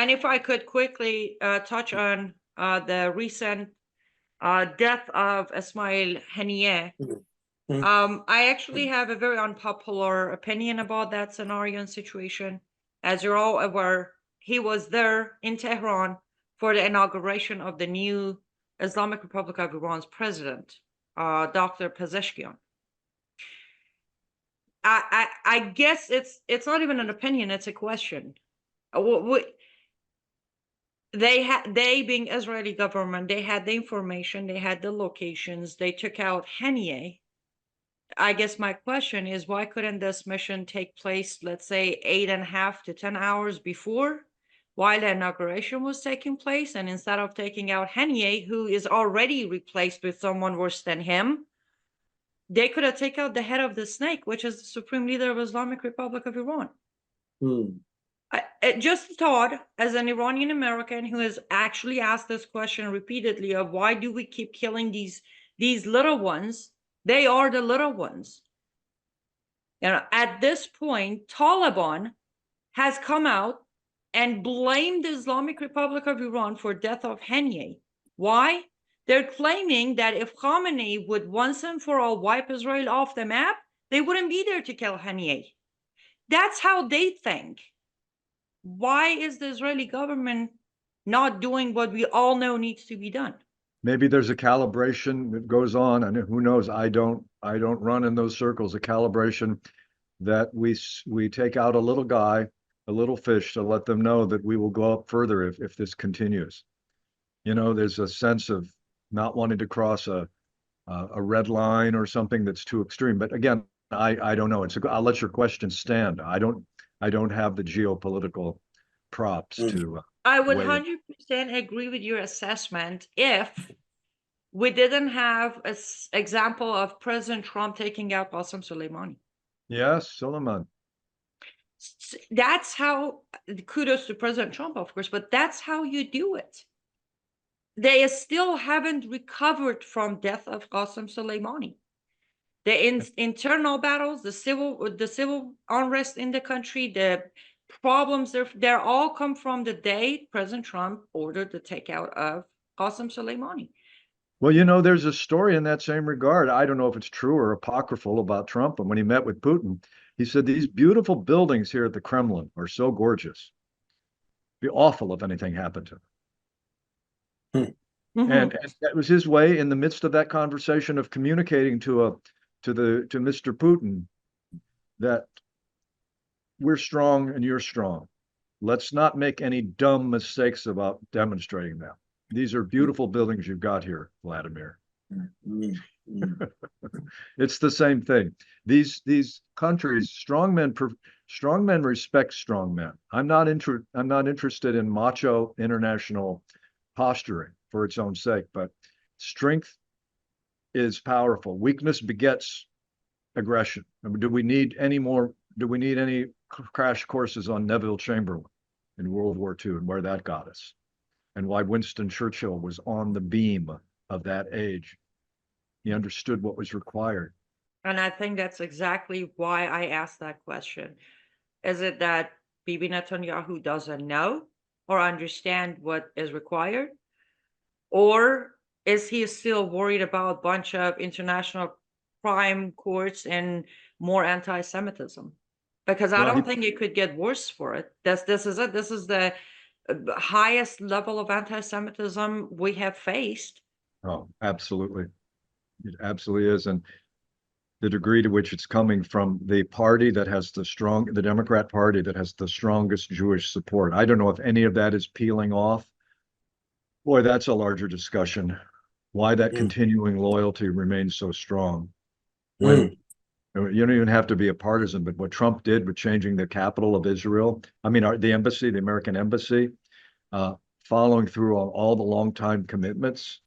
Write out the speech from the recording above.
And if I could quickly touch on the recent death of Ismail Haniyeh. I actually have a very unpopular opinion about that scenario and situation. As you're all aware, he was there in Tehran for the inauguration of the new Islamic Republic of Iran's president, Dr. Pezeshkian. I guess it's not even an opinion; it's a question. They being Israeli government, they had the information, they had the locations, they took out Haniyeh. I guess my question is, why couldn't this mission take place, let's say 8.5 to 10 hours before, while the inauguration was taking place? And instead of taking out Haniyeh, who is already replaced with someone worse than him, they could have taken out the head of the snake, which is the supreme leader of Islamic Republic of Iran. Just thought, as an Iranian American who has actually asked this question repeatedly of why do we keep killing these little ones? They are the little ones. At this point, Taliban has come out and blamed the Islamic Republic of Iran for death of Haniyeh. Why? They're claiming that if Khamenei would once and for all wipe Israel off the map, they wouldn't be there to kill Haniyeh. That's how they think. Why is the Israeli government not doing what we all know needs to be done? Maybe there's a calibration that goes on, and who knows? I don't run in those circles. A calibration that we take out a little guy, a little fish, to let them know that we will go up further if this continues. There's a sense of not wanting to cross a red line or something that's too extreme. But again, I don't know. I'll let your question stand. I don't have the geopolitical props to. I would 100% agree with your assessment if we didn't have an example of President Trump taking out Qasem Soleimani. Yes, Suleiman. That's how, kudos to President Trump, of course, but that's how you do it. They still haven't recovered from death of Qasem Soleimani. The internal battles, the civil unrest in the country, the problems, they're all come from the day President Trump ordered the takeout of Qasem Soleimani. Well, there's a story in that same regard. I don't know if it's true or apocryphal about Trump. And when he met with Putin, he said, these beautiful buildings here at the Kremlin are so gorgeous. It'd be awful if anything happened to them. And that was his way in the midst of that conversation of communicating to Mr. Putin that we're strong and you're strong. Let's not make any dumb mistakes about demonstrating them. These are beautiful buildings you've got here, Vladimir. It's the same thing. These countries, strong men respect strong men. I'm not interested in macho international posturing for its own sake, but strength is powerful. Weakness begets aggression. Do we need any crash courses on Neville Chamberlain in World War II and where that got us? And why Winston Churchill was on the beam of that age. He understood what was required. And I think that's exactly why I asked that question. Is it that Bibi Netanyahu doesn't know or understand what is required? Or is he still worried about a bunch of international crime courts and more anti-Semitism? Because I don't think it could get worse for it. This is it. This is the highest level of anti-Semitism we have faced. Oh, absolutely. It absolutely is. And the degree to which it's coming from the party that has the Democrat Party that has the strongest Jewish support. I don't know if any of that is peeling off. Boy, that's a larger discussion. Why that continuing loyalty remains so strong. When you don't even have to be a partisan, but what Trump did with changing the capital of Israel, the embassy, the American embassy, following through on all the longtime commitments